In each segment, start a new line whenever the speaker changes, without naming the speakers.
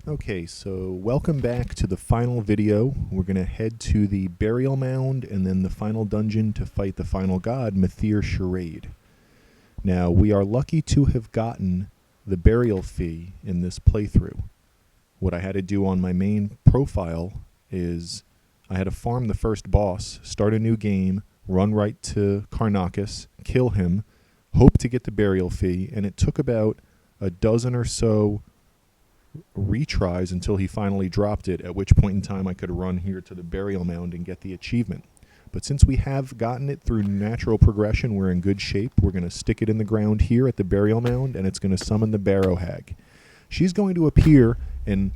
Okay, so welcome back to the final video. We're going to head to the burial mound and then the final dungeon to fight the final god, Methir-Shirraidh. Now, we are lucky to have gotten the burial fee in this playthrough. What I had to do on my main profile is I had to farm the first boss, start a new game, run right to Karnakas, kill him, hope to get the burial fee, and it took about a dozen or so retries until he finally dropped it, at which point in time I could run here to the burial mound and get the achievement. But since we have gotten it through natural progression, we're in good shape. We're going to stick it in the ground here at the burial mound, and it's going to summon the Barrow hag. She's going to appear and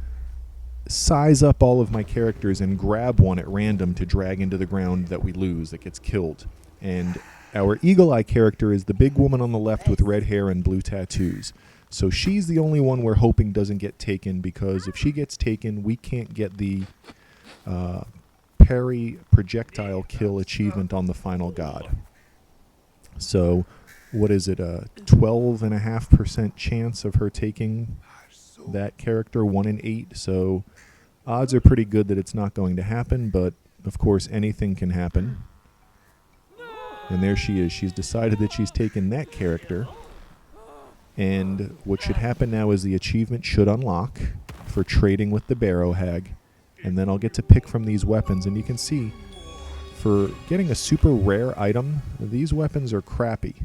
size up all of my characters and grab one at random to drag into the ground that we lose, that gets killed. And our Eagle Eye character is the big woman on the left with red hair and blue tattoos. So she's the only one we're hoping doesn't get taken, because if she gets taken, we can't get the parry projectile kill achievement on the final god. So what is it, a 12.5% chance of her taking that character, 1 in 8. So odds are pretty good that it's not going to happen, but of course anything can happen. And there she is. She's decided that she's taken that character. And what should happen now is the achievement should unlock for trading with the Barrow hag. And then I'll get to pick from these weapons. And you can see, for getting a super rare item, these weapons are crappy.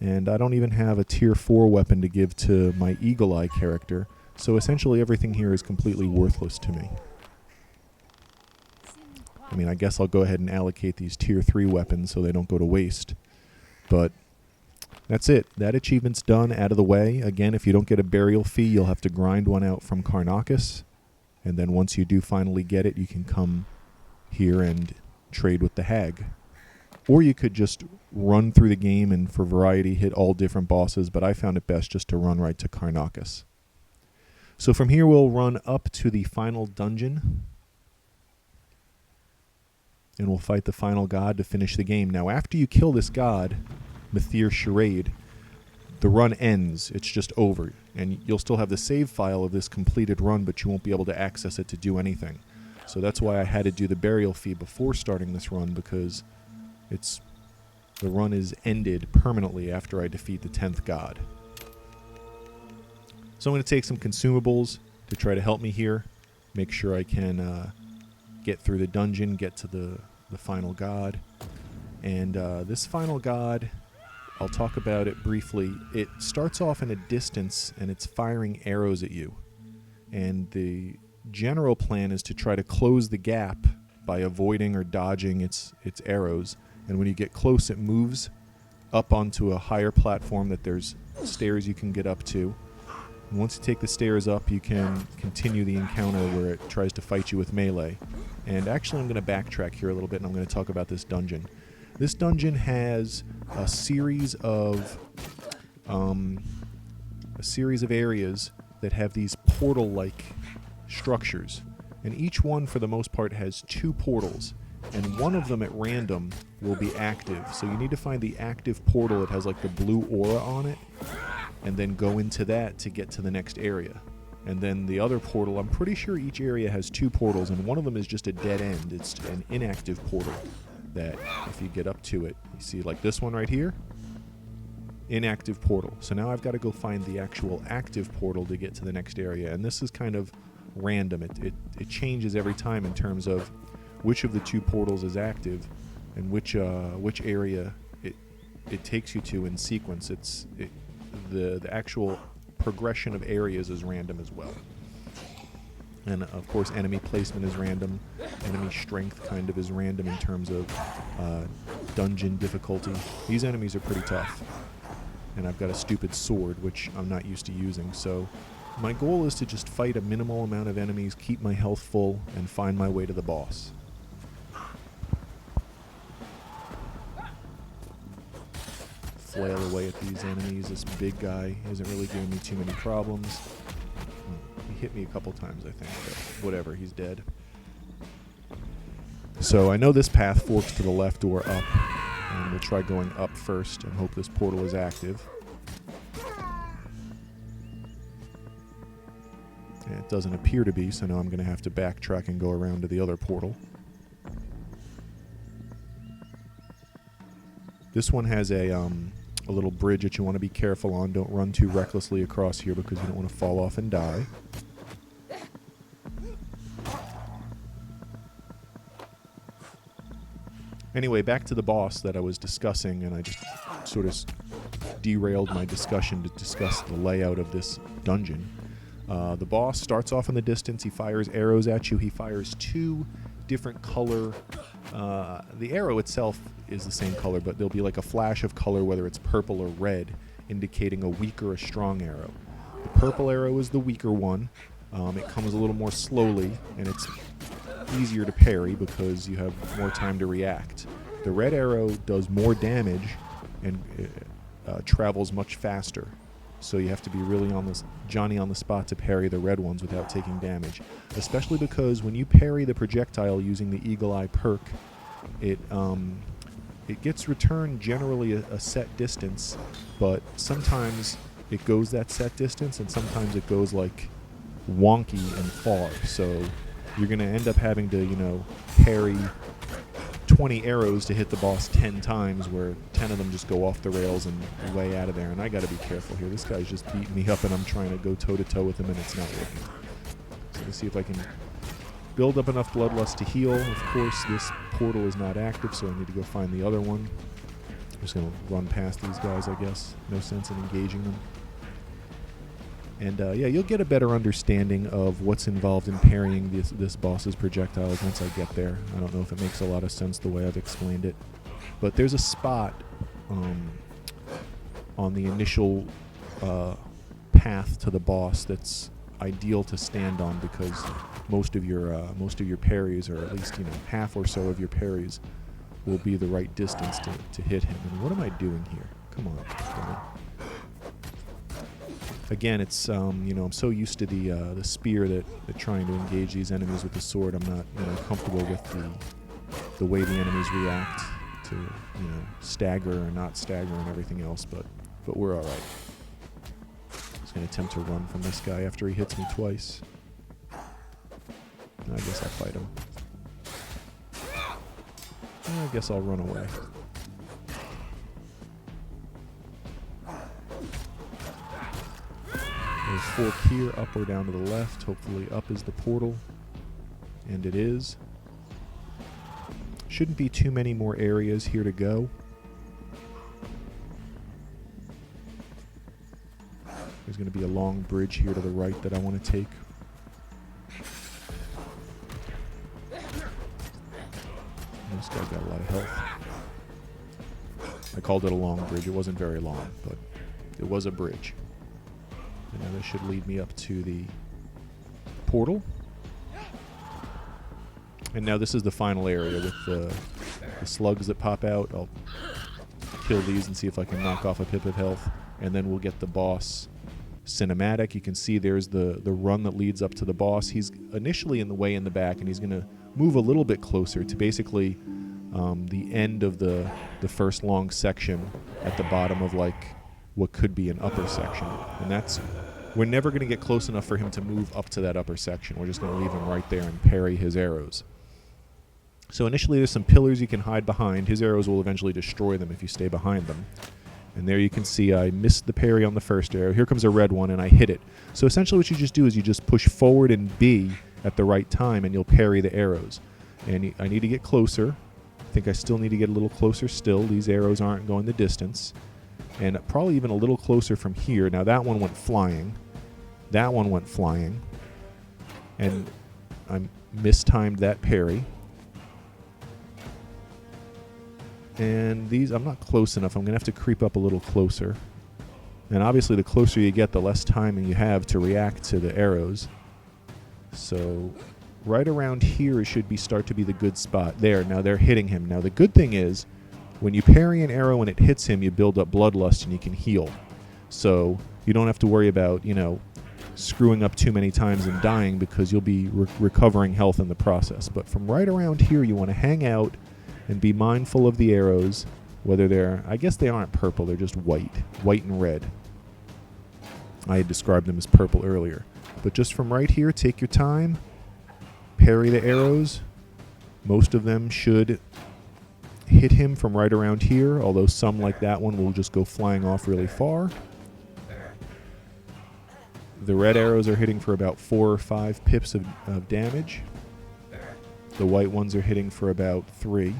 And I don't even have a tier 4 weapon to give to my Eagle Eye character. So essentially everything here is completely worthless to me. I mean, I guess I'll go ahead and allocate these tier 3 weapons so they don't go to waste. But that's it. That achievement's done, out of the way. Again, if you don't get a burial fee, you'll have to grind one out from Karnakas. And then once you do finally get it, you can come here and trade with the hag. Or you could just run through the game and, for variety, hit all different bosses, but I found it best just to run right to Karnakas. So from here, we'll run up to the final dungeon, and we'll fight the final god to finish the game. Now, after you kill this god, Methir-Shirraidh, the run ends. It's just over. And you'll still have the save file of this completed run, but you won't be able to access it to do anything. So that's why I had to do the burial fee before starting this run, because the run is ended permanently after I defeat the 10th god. So I'm going to take some consumables to try to help me here, make sure I can get through the dungeon, get to the final god. And this final god, I'll talk about it briefly. It starts off in a distance and it's firing arrows at you. And the general plan is to try to close the gap by avoiding or dodging its arrows. And when you get close, it moves up onto a higher platform that there's stairs you can get up to. And once you take the stairs up, you can continue the encounter where it tries to fight you with melee. And actually, I'm going to backtrack here a little bit, and I'm going to talk about this dungeon. This dungeon has a series of areas that have these portal-like structures, and each one, for the most part, has 2 portals, and one of them at random will be active. So you need to find the active portal. It has like the blue aura on it, and then go into that to get to the next area. And then the other portal, I'm pretty sure each area has 2 portals, and one of them is just a dead end. It's an inactive portal that if you get up to it, you see like this one right here, inactive portal. So now I've got to go find the actual active portal to get to the next area. And this is kind of random. It changes every time in terms of which of the 2 portals is active and which area it takes you to in sequence. The actual progression of areas is random as well. And of course, enemy placement is random. Enemy strength kind of is random in terms of dungeon difficulty. These enemies are pretty tough. And I've got a stupid sword, which I'm not used to using. So my goal is to just fight a minimal amount of enemies, keep my health full, and find my way to the boss. Flail away at these enemies. This big guy isn't really giving me too many problems. He hit me a couple times, I think, but whatever, he's dead. So I know this path forks to the left or up, and we'll try going up first and hope this portal is active. And it doesn't appear to be, so now I'm going to have to backtrack and go around to the other portal. This one has a little bridge that you want to be careful on. Don't run too recklessly across here because you don't want to fall off and die. Anyway, back to the boss that I was discussing, and I just sort of derailed my discussion to discuss the layout of this dungeon. The boss starts off in the distance. He fires arrows at you. He fires two different color. The arrow itself is the same color, but there'll be like a flash of color, whether it's purple or red, indicating a weak or a strong arrow. The purple arrow is the weaker one. It comes a little more slowly, and it's easier to parry because you have more time to react. The red arrow does more damage and travels much faster. So you have to be really on this Johnny on the spot to parry the red ones without taking damage. Especially because when you parry the projectile using the Eagle Eye perk, it gets returned generally a set distance, but sometimes it goes that set distance and sometimes it goes like wonky and far. So you're going to end up having to, parry 20 arrows to hit the boss 10 times, where 10 of them just go off the rails and way out of there. And I got to be careful here. This guy's just beating me up, and I'm trying to go toe-to-toe with him, and it's not working. So let's see if I can build up enough bloodlust to heal. Of course, this portal is not active, so I need to go find the other one. I'm just going to run past these guys, I guess. No sense in engaging them. And yeah, you'll get a better understanding of what's involved in parrying this boss's projectiles once I get there. I don't know if it makes a lot of sense the way I've explained it. But there's a spot on the initial path to the boss that's ideal to stand on, because most of your parries, or at least half or so of your parries, will be the right distance to hit him. And what am I doing here? Come on, Brian. Again, it's I'm so used to the spear that trying to engage these enemies with the sword, I'm not comfortable with the way the enemies react to stagger or not stagger and everything else. But we're all right. Just gonna attempt to run from this guy after he hits me twice. I guess I'll fight him. I guess I'll run away. There's fork here, up or down to the left. Hopefully up is the portal. And it is. Shouldn't be too many more areas here to go. There's going to be a long bridge here to the right that I want to take. This guy's got a lot of health. I called it a long bridge. It wasn't very long, but it was a bridge. And now this should lead me up to the portal. And now this is the final area with the slugs that pop out. I'll kill these and see if I can knock off a pip of health. And then we'll get the boss cinematic. You can see there's the run that leads up to the boss. He's initially in the way in the back, and he's going to move a little bit closer to basically the end of the first long section at the bottom of like what could be an upper section. And we're never going to get close enough for him to move up to that upper section. We're just going to leave him right there and parry his arrows. So initially there's some pillars you can hide behind. His arrows will eventually destroy them if you stay behind them. And there you can see I missed the parry on the first arrow. Here comes a red one, and I hit it. So essentially what you just do is you just push forward and B at the right time, and you'll parry the arrows. And I need to get closer. I think I still need to get a little closer still. These arrows aren't going the distance. And probably even a little closer from here. Now that one went flying. That one went flying. And I mistimed that parry. And these, I'm not close enough. I'm going to have to creep up a little closer. And obviously the closer you get, the less timing you have to react to the arrows. So right around here should start to be the good spot. There, now they're hitting him. Now the good thing is, when you parry an arrow and it hits him, you build up bloodlust and you can heal. So you don't have to worry about, screwing up too many times and dying, because you'll be recovering health in the process. But from right around here, you want to hang out and be mindful of the arrows, whether I guess they aren't purple, they're just white and red. I had described them as purple earlier. But just from right here, take your time, parry the arrows. Most of them should hit him from right around here, although some, like that one, will just go flying off really far. The red arrows are hitting for about 4 or 5 pips of damage. The white ones are hitting for about 3.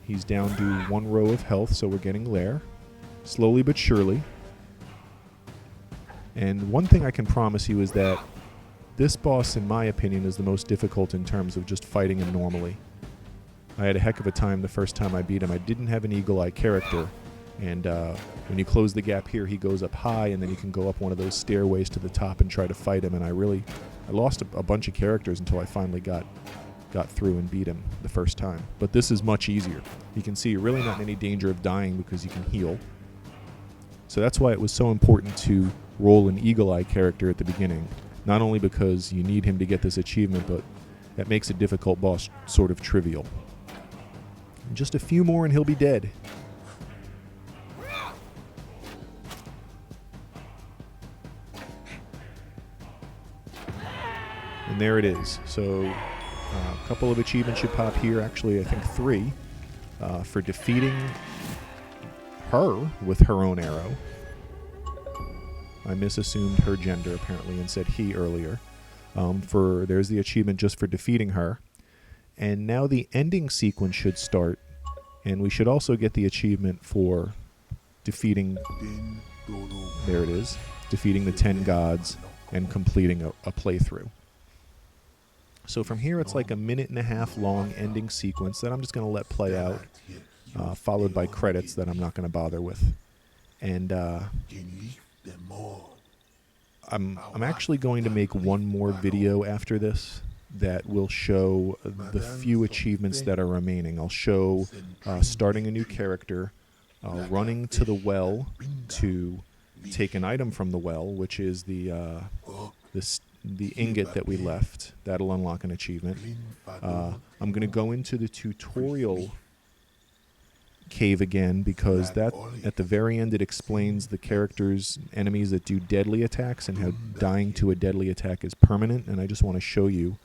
He's down to 1 row of health, so we're getting there. Slowly but surely. And one thing I can promise you is that this boss, in my opinion, is the most difficult in terms of just fighting him normally. I had a heck of a time the first time I beat him. I didn't have an eagle eye character, and when you close the gap here, he goes up high, and then you can go up one of those stairways to the top and try to fight him. And I lost a bunch of characters until I finally got through and beat him the first time. But this is much easier. You can see you're really not in any danger of dying because you can heal. So that's why it was so important to roll an eagle eye character at the beginning. Not only because you need him to get this achievement, but that makes a difficult boss sort of trivial. And just a few more and he'll be dead. And there it is. So a couple of achievements should pop here. Actually, I think 3 for defeating her with her own arrow. I misassumed her gender, apparently, and said he earlier. There's the achievement just for defeating her. And now the ending sequence should start. And we should also get the achievement for defeating... There it is. Defeating the 10 gods and completing a playthrough. So from here, it's like a 1.5-minute long ending sequence that I'm just going to let play out, followed by credits that I'm not going to bother with. And I'm actually going to make one more video after this that will show the few achievements that are remaining. I'll show starting a new character, running to the well to take an item from the well, which is the ingot that we left. That'll unlock an achievement. I'm going to go into the tutorial cave again, because that at the very end it explains the characters, enemies that do deadly attacks, and how dying to a deadly attack is permanent. And I just want to show you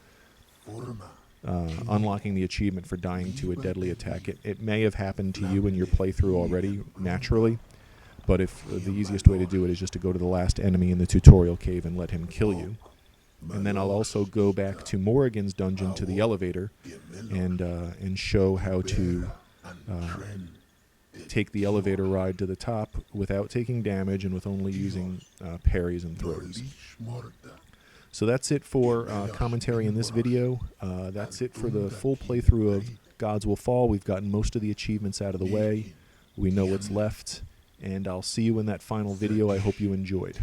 unlocking the achievement for dying to a deadly attack. It may have happened to you in your playthrough already naturally, but if the easiest way to do it is just to go to the last enemy in the tutorial cave and let him kill you. And then I'll also go back to Morrigan's dungeon, to the elevator, and show how to take the elevator ride to the top without taking damage and with only using parries and throws. So that's it for commentary in this video. That's it for the full playthrough of Gods Will Fall. We've gotten most of the achievements out of the way. We know what's left, and I'll see you in that final video. I hope you enjoyed.